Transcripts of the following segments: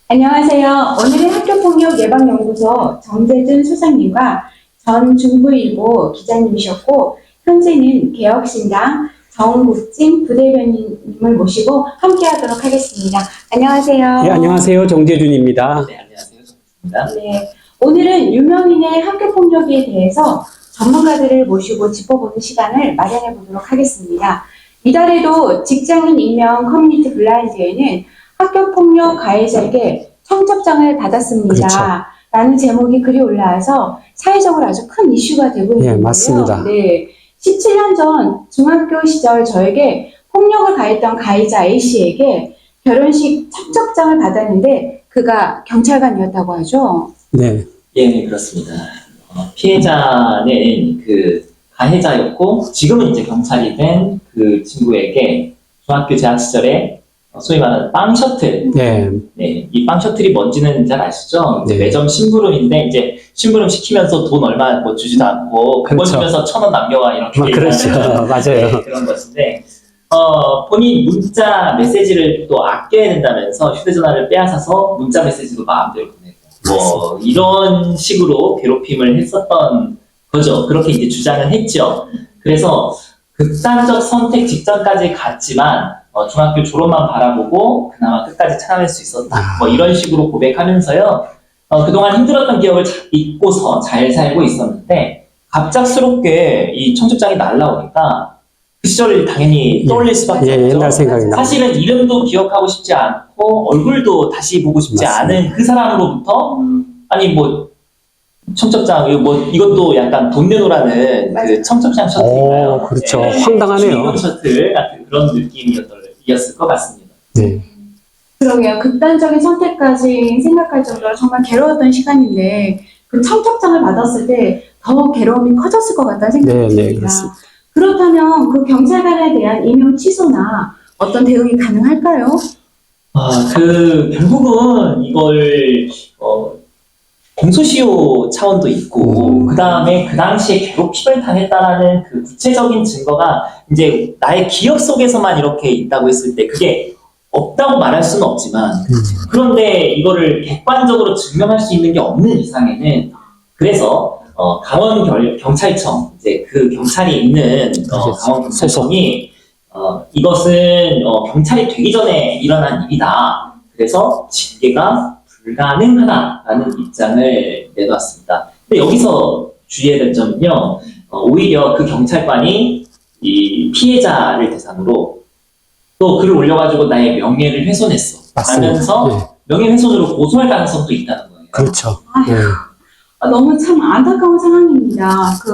안녕하세요. 오늘은 학교폭력예방연구소 정재준 수장님과 전 중부일보 기자님이셨고 현재는 개혁신당 정국진 부대변인님을 모시고 함께하도록 하겠습니다. 안녕하세요. 네, 안녕하세요. 정재준입니다. 네, 안녕하세요. 정입니다. 네, 오늘은 유명인의 학교폭력에 대해서 전문가들을 모시고 짚어보는 시간을 마련해 보도록 하겠습니다. 이달에도 직장인 익명 커뮤니티 블라인드에는 학교폭력 가해자에게 청첩장을 받았습니다. 그렇죠. 라는 제목이 글이 올라와서 사회적으로 아주 큰 이슈가 되고 있는데요. 네, 맞습니다. 네, 17년 전 중학교 시절 저에게 폭력을 가했던 가해자 A씨에게 결혼식 청첩장을 받았는데 그가 경찰관이었다고 하죠. 네, 예, 그렇습니다. 피해자는 그 가해자였고 지금은 이제 경찰이 된 그 친구에게 중학교 재학 시절에 소위 말하는 빵 셔틀. 네, 네, 이 빵 셔틀이 뭔지는 잘 아시죠? 네. 매점 심부름인데 이제 심부름 시키면서 돈 얼마 뭐 주지도 않고 100원 그렇죠. 주면서 1,000원 남겨와 이렇게 그렇죠. 얘기하는 맞아요. 네, 그런 것인데 본인 문자 메시지를 또 아껴야 된다면서 휴대전화를 빼앗아서 문자 메시지도 마음대로 보내고 뭐 이런 식으로 괴롭힘을 했었던 거죠. 그렇게 이제 주장을 했죠. 그래서 극단적 선택 직전까지 갔지만 중학교 졸업만 바라보고 그나마 끝까지 참아낼 수 있었다. 뭐 이런 식으로 고백하면서요. 그동안 힘들었던 기억을 잊고서 잘 살고 있었는데 갑작스럽게 이 청첩장이 날라오니까 그 시절을 당연히 떠올릴 수밖에 예, 없죠. 옛날 생각이 나. 사실은 이름도 기억하고 싶지 않고 얼굴도 다시 보고 싶지 맞습니다. 않은 그 사람으로부터 아니 뭐 청첩장 이것도 약간 돈 내놓으라는 그 청첩장 셔틀인가요? 그렇죠. 네, 황당하네요. 주민용 셔틀 같은 그런 느낌이었을 것 같습니다. 네, 그러게요. 극단적인 선택까지 생각할 정도로 정말 괴로웠던 시간인데 그 청첩장을 받았을 때 더 괴로움이 커졌을 것 같다는 생각이 네, 듭니다. 그렇습니다. 그렇다면 그 경찰관에 대한 임용 취소나 어떤 대응이 가능할까요? 결국은 이걸 공소시효 차원도 있고 그 다음에 그 당시에 괴롭힘을 당했다라는 그 구체적인 증거가 이제 나의 기억 속에서만 이렇게 있다고 했을 때 그게 없다고 말할 수는 없지만 그런데 이거를 객관적으로 증명할 수 있는 게 없는 이상에는 그래서 강원 경찰청 이제 그 경찰이 있는 강원 경찰청이 이것은 경찰이 되기 전에 일어난 일이다. 그래서 징계가 불가능하다라는 입장을 내놨습니다. 근데 여기서 주의해야 될 점은요, 오히려 그 경찰관이 이 피해자를 대상으로 또 글을 올려가지고 나의 명예를 훼손했어. 맞습니다. 하면서 네. 명예훼손으로 고소할 가능성도 있다는 거예요. 그렇죠. 아휴, 네. 너무 참 안타까운 상황입니다. 그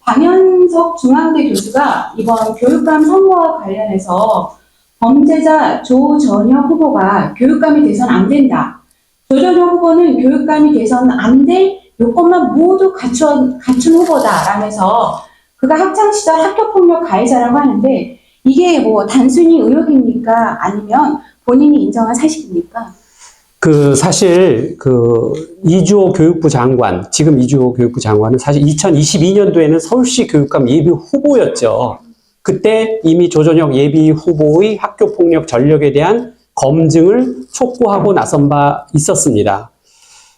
박연석 중앙대 교수가 이번 교육감 선거와 관련해서 범죄자 조전혁 후보가 교육감이 돼서는 안 된다. 조전혁 후보는 교육감이 돼서는 안 될 요건만 모두 갖춘 후보다라면서 그가 학창시절 학교폭력 가해자라고 하는데 이게 뭐 단순히 의혹입니까? 아니면 본인이 인정한 사실입니까? 사실 이주호 교육부 장관, 지금 이주호 교육부 장관은 사실 2022년도에는 서울시 교육감 예비 후보였죠. 그때 이미 조전혁 예비 후보의 학교폭력 전력에 대한 검증을 촉구하고 나선 바 있었습니다.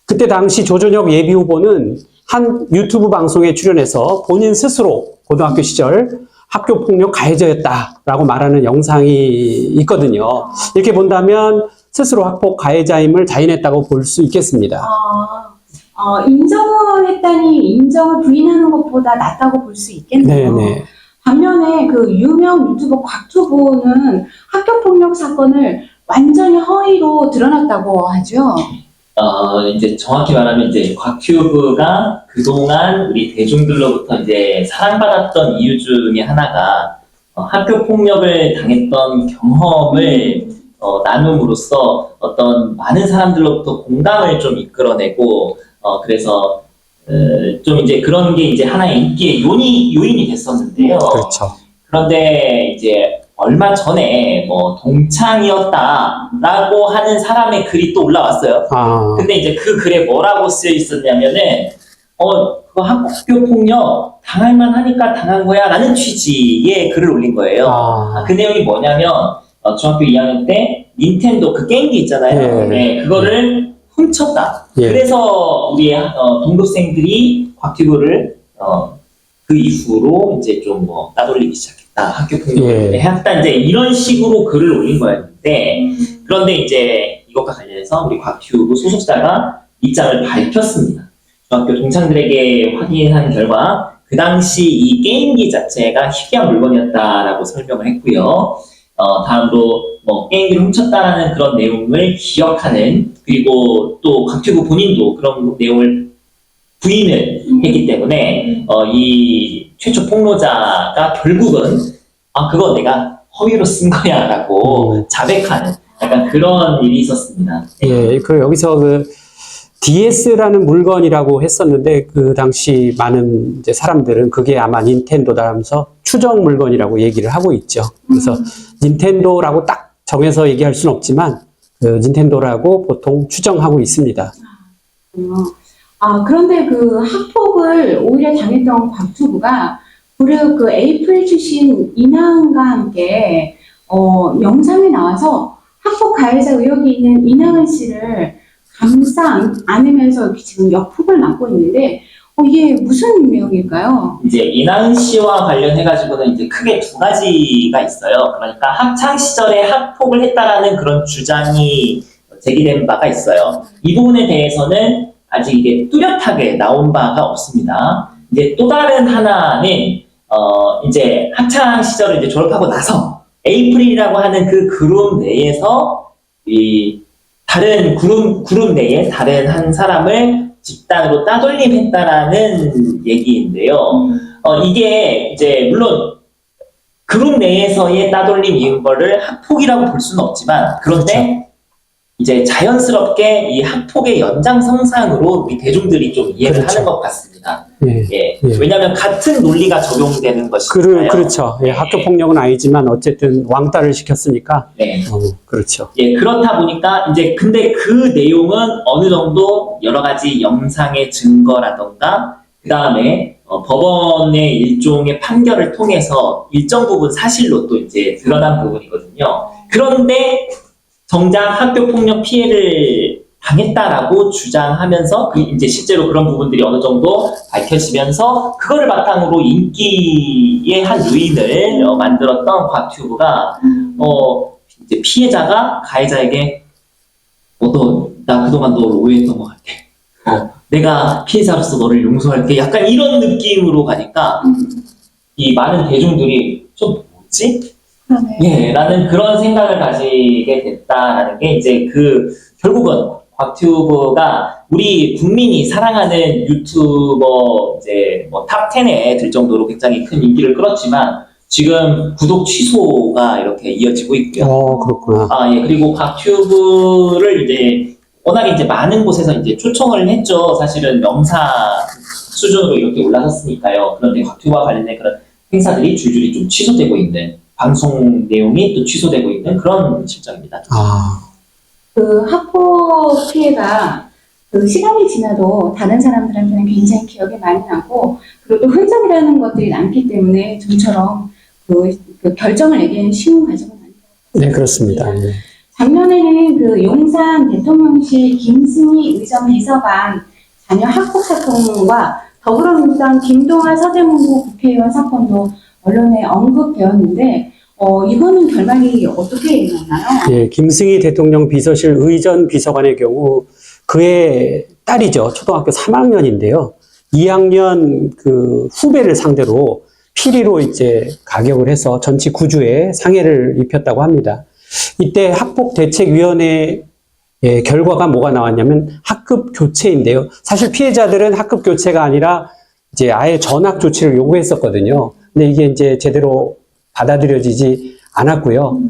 그때 당시 조전혁 예비 후보는 한 유튜브 방송에 출연해서 본인 스스로 고등학교 시절 학교폭력 가해자였다라고 말하는 영상이 있거든요. 이렇게 본다면 스스로 학폭 가해자임을 자인했다고 볼 수 있겠습니다. 인정을 했다니 인정을 부인하는 것보다 낫다고 볼 수 있겠네요. 네네. 반면에 그 유명 유튜버 곽튜브는 학교폭력 사건을 완전히 허위로 드러났다고 하죠. 이제 정확히 말하면 이제 곽튜브가 그동안 우리 대중들로부터 이제 사랑받았던 이유 중에 하나가 학교 폭력을 당했던 경험을 나눔으로써 어떤 많은 사람들로부터 공감을 좀 이끌어내고 그래서 좀 이제 그런 게 이제 하나의 인기의 요인이 됐었는데요. 그렇죠. 그런데 이제 얼마 전에 뭐 동창이었다라고 하는 사람의 글이 또 올라왔어요. 근데 이제 그 글에 뭐라고 쓰여 있었냐면은 그거 학교 폭력 당할 만하니까 당한 거야 라는 취지의 글을 올린 거예요. 그 내용이 뭐냐면 중학교 2학년 때 닌텐도 그 게임기 있잖아요. 예. 네, 그거를 훔쳤다. 예. 그래서 우리의 동급생들이 곽튜브를 그 이후로 이제 좀 뭐 따돌리기 시작했다. 학교 폭력을 예. 했다. 이제 이런 식으로 글을 올린 거였는데 그런데 이제 이것과 관련해서 우리 곽튜브 소속사가 입장을 밝혔습니다. 중학교 동창들에게 확인한 결과 그 당시 이 게임기 자체가 희귀한 물건이었다라고 설명을 했고요. 다음으로 뭐 게임기를 훔쳤다라는 그런 내용을 기억하는 그리고 또 곽튜브 본인도 그런 내용을 부인을 했기 때문에 이 최초 폭로자가 결국은 그거 내가 허위로 쓴 거야라고 자백하는 약간 그런 일이 있었습니다. 예, 그 여기서 그 DS라는 물건이라고 했었는데 그 당시 많은 이제 사람들은 그게 아마 닌텐도다 하면서 추정 물건이라고 얘기를 하고 있죠. 그래서 닌텐도라고 딱 정해서 얘기할 수는 없지만 그 닌텐도라고 보통 추정하고 있습니다. 그런데 그 학폭을 오히려 당했던 곽튜브가 무려 그 에이프릴 출신 이나은과 함께 영상에 나와서 학폭 가해자 의혹이 있는 이나은 씨를 감싸 안으면서 이렇게 지금 역폭을 맞고 있는데 이게 무슨 내용일까요? 이제 이나은 씨와 관련해가지고는 이제 크게 두 가지가 있어요. 그러니까 학창 시절에 학폭을 했다라는 그런 주장이 제기된 바가 있어요. 이 부분에 대해서는 아직 이게 뚜렷하게 나온 바가 없습니다. 이제 또 다른 하나는 이제 학창 시절을 이제 졸업하고 나서 에이프릴이라고 하는 그 그룹 내에서 이 다른 그룹 내에 다른 한 사람을 집단으로 따돌림했다라는 얘기인데요. 이게 이제 물론 그룹 내에서의 따돌림인 거를 학폭이라고 볼 수는 없지만 그런데 그렇죠. 이제 자연스럽게 이 학폭의 연장선상으로 우리 대중들이 좀 이해를 그렇죠. 하는 것 같습니다. 예. 예. 예. 왜냐하면 같은 논리가 적용되는 것이잖아요. 그렇죠. 예, 학교 폭력은 아니지만 어쨌든 왕따를 시켰으니까. 네. 그렇죠. 예, 그렇다 보니까 이제 근데 그 내용은 어느 정도 여러 가지 영상의 증거라던가 그 다음에 법원의 일종의 판결을 통해서 일정 부분 사실로 또 이제 드러난 부분이거든요. 그런데 정작 학교 폭력 피해를 당했다라고 주장하면서 이제 실제로 그런 부분들이 어느 정도 밝혀지면서 그거를 바탕으로 인기의 한 요인을 만들었던 곽튜브가 이제 피해자가 가해자에게 나 그동안 너를 오해했던 것 같아. 내가 피해자로서 너를 용서할게. 약간 이런 느낌으로 가니까 이 많은 대중들이 좀 뭐지? 예, 라는 그런 생각을 가지게 됐다라는 게 이제 결국은 곽튜브가 우리 국민이 사랑하는 유튜버 이제 뭐 탑 10에 들 정도로 굉장히 큰 인기를 끌었지만 지금 구독 취소가 이렇게 이어지고 있고요. 그렇구나. 예, 그리고 곽튜브를 이제 워낙에 이제 많은 곳에서 이제 초청을 했죠. 사실은 명사 수준으로 이렇게 올라섰으니까요. 그런데 곽튜브와 관련된 그런 행사들이 줄줄이 좀 취소되고 있는 방송 내용이 또 취소되고 있는 그런 실정입니다. 그 학폭 피해가 그 시간이 지나도 다른 사람들한테는 굉장히 기억에 많이 나고 그리고 또 흔적이라는 것들이 남기 때문에 좀처럼 그 결정을 내기는 쉬운 과정은 아니에요. 네, 그렇습니다. 예. 작년에는 그 용산 대통령실 김승희 의전 비서관 자녀 학폭 사건과 더불어민주당 김동완 서대문구 국회의원 사건도 언론에 언급되었는데 이거는 결말이 어떻게 나나요? 예, 김승희 대통령 비서실 의전 비서관의 경우 그의 딸이죠. 초등학교 3학년인데요. 2학년 그 후배를 상대로 피리로 이제 가격을 해서 전치 9주에 상해를 입혔다고 합니다. 이때 학폭대책위원회 결과가 뭐가 나왔냐면 학급 교체인데요. 사실 피해자들은 학급 교체가 아니라 이제 아예 전학 조치를 요구했었거든요. 근데 이게 이제 제대로 받아들여지지 않았고요.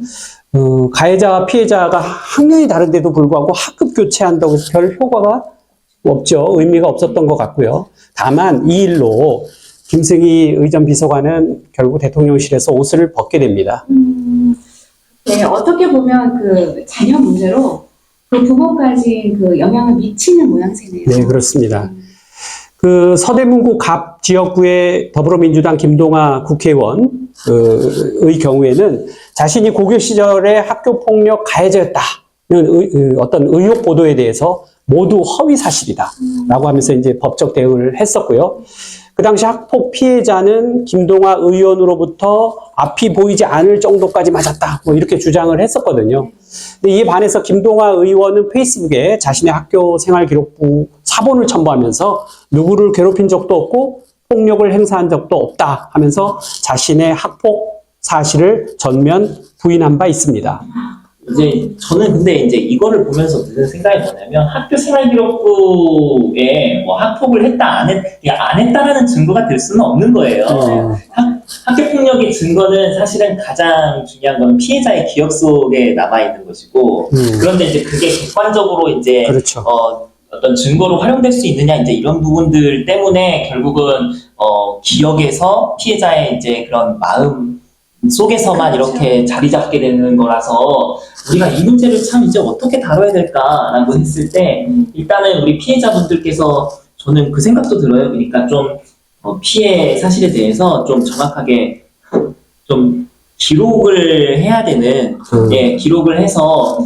가해자와 피해자가 학년이 다른데도 불구하고 학급 교체한다고 해서 별 효과가 없죠. 의미가 없었던 것 같고요. 다만 이 일로 김승희 의전 비서관은 결국 대통령실에서 옷을 벗게 됩니다. 네, 어떻게 보면 그 자녀 문제로 그 부모까지 그 영향을 미치는 모양새네요. 네, 그렇습니다. 그 서대문구 갑 지역구의 더불어민주당 김동아 국회의원의 경우에는 자신이 고교 시절에 학교 폭력 가해자였다는 어떤 의혹 보도에 대해서 모두 허위 사실이다라고 하면서 이제 법적 대응을 했었고요. 그 당시 학폭 피해자는 김동화 의원으로부터 앞이 보이지 않을 정도까지 맞았다, 뭐 이렇게 주장을 했었거든요. 근데 이에 반해서 김동화 의원은 페이스북에 자신의 학교 생활 기록부 사본을 첨부하면서 누구를 괴롭힌 적도 없고 폭력을 행사한 적도 없다 하면서 자신의 학폭 사실을 전면 부인한 바 있습니다. 이제 저는 근데 이제 이거를 보면서 드는 생각이 뭐냐면 학교 생활기록부에 뭐 학폭을 했다 안 했다라는 증거가 될 수는 없는 거예요. 학교 폭력의 증거는 사실은 가장 중요한 건 피해자의 기억 속에 남아 있는 것이고 그런데 이제 그게 객관적으로 이제 그렇죠. 어떤 증거로 활용될 수 있느냐 이제 이런 부분들 때문에 결국은 기억에서 피해자의 이제 그런 마음 속에서만 그렇죠. 이렇게 자리 잡게 되는 거라서 우리가 이 문제를 참 이제 어떻게 다뤄야 될까라고 했을 때 일단은 우리 피해자분들께서 저는 그 생각도 들어요. 그러니까 좀 피해 사실에 대해서 좀 정확하게 좀 기록을 해야 되는 예, 기록을 해서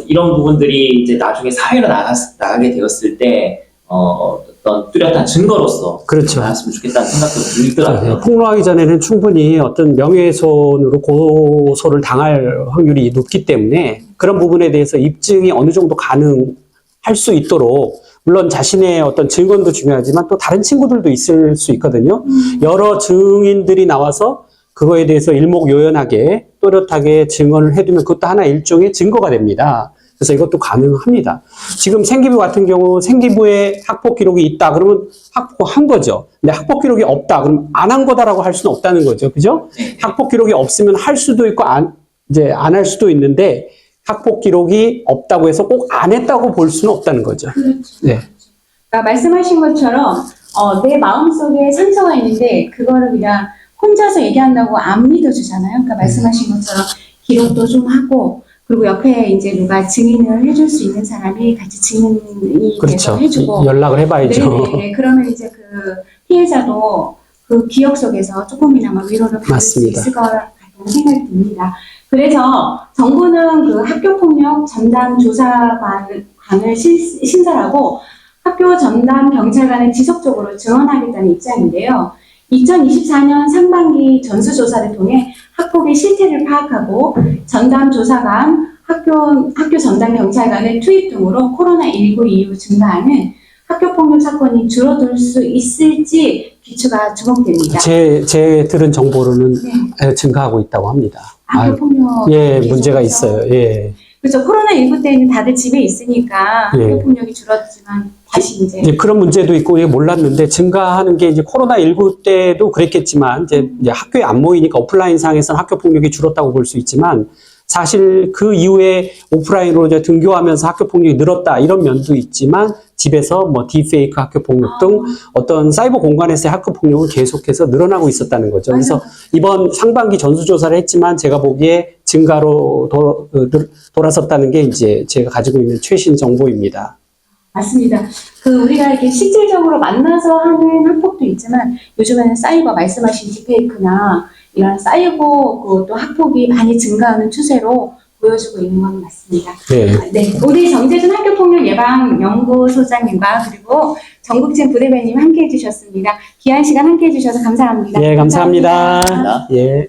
이런 부분들이 이제 나중에 사회로 나가게 되었을 때 어떤 뚜렷한 증거로서 그렇죠. 나왔으면 좋겠다는 생각도 들더라고요. 폭로하기 전에는 충분히 어떤 명예훼손으로 고소를 당할 확률이 높기 때문에 그런 부분에 대해서 입증이 어느 정도 가능할 수 있도록 물론 자신의 어떤 증언도 중요하지만 또 다른 친구들도 있을 수 있거든요. 여러 증인들이 나와서 그거에 대해서 일목요연하게 또렷하게 증언을 해두면 그것도 하나 일종의 증거가 됩니다. 그래서 이것도 가능합니다. 지금 생기부 같은 경우 생기부에 학폭 기록이 있다 그러면 학폭한 거죠. 근데 학폭 기록이 없다 그러면 안 한 거다라고 할 수는 없다는 거죠. 그죠? 학폭 기록이 없으면 할 수도 있고 안 할 수도 있는데 학폭 기록이 없다고 해서 꼭 안 했다고 볼 수는 없다는 거죠. 그렇죠. 네. 그러니까 말씀하신 것처럼 내 마음속에 상처가 있는데 그거를 그냥 혼자서 얘기한다고 안 믿어주잖아요. 그러니까 말씀하신 것처럼 기록도 좀 하고 그리고 옆에 이제 누가 증인을 해줄 수 있는 사람이 같이 증인이 그렇죠. 돼서 해주고 연락을 해봐야죠. 네네. 그러면 이제 그 피해자도 그 기억 속에서 조금이나마 위로를 받을 맞습니다. 수 있을 것 같다는 생각이 듭니다. 그래서 정부는 그 학교폭력 전담 조사관을 신설하고 학교 전담 경찰관을 지속적으로 증언하겠다는 입장인데요. 2024년 상반기 전수조사를 통해 학폭의 실태를 파악하고 전담 조사관, 학교 전담 경찰관을 투입 등으로 코로나19 이후 증가하는 학교폭력 사건이 줄어들 수 있을지 기추가 주목됩니다. 제 들은 정보로는 증가하고 있다고 합니다. 학교폭력 예, 문제가 있어요. 예. 그렇죠. 코로나19 때는 다들 집에 있으니까 예. 학교폭력이 줄었지만 다시 이제 그런 문제도 있고 몰랐는데 증가하는 게 이제 코로나19 때도 그랬겠지만 이제 학교에 안 모이니까 오프라인 상에서는 학교 폭력이 줄었다고 볼 수 있지만 사실 그 이후에 오프라인으로 이제 등교하면서 학교 폭력이 늘었다 이런 면도 있지만 집에서 뭐 딥페이크 학교 폭력 등 어떤 사이버 공간에서의 학교 폭력은 계속해서 늘어나고 있었다는 거죠. 그래서 이번 상반기 전수조사를 했지만 제가 보기에 증가로 돌아섰다는 게 이제 제가 가지고 있는 최신 정보입니다. 맞습니다. 우리가 이렇게 실질적으로 만나서 하는 학폭도 있지만 요즘에는 사이버 말씀하신 딥페이크나 이런 사이버 또 학폭이 많이 증가하는 추세로 보여주고 있는 건 맞습니다. 네. 우리 정재준 학교폭력 예방 연구소장님과 그리고 정국진 부대변인 함께 해주셨습니다. 귀한 시간 함께 해주셔서 감사합니다. 예, 감사합니다. 감사합니다. 예.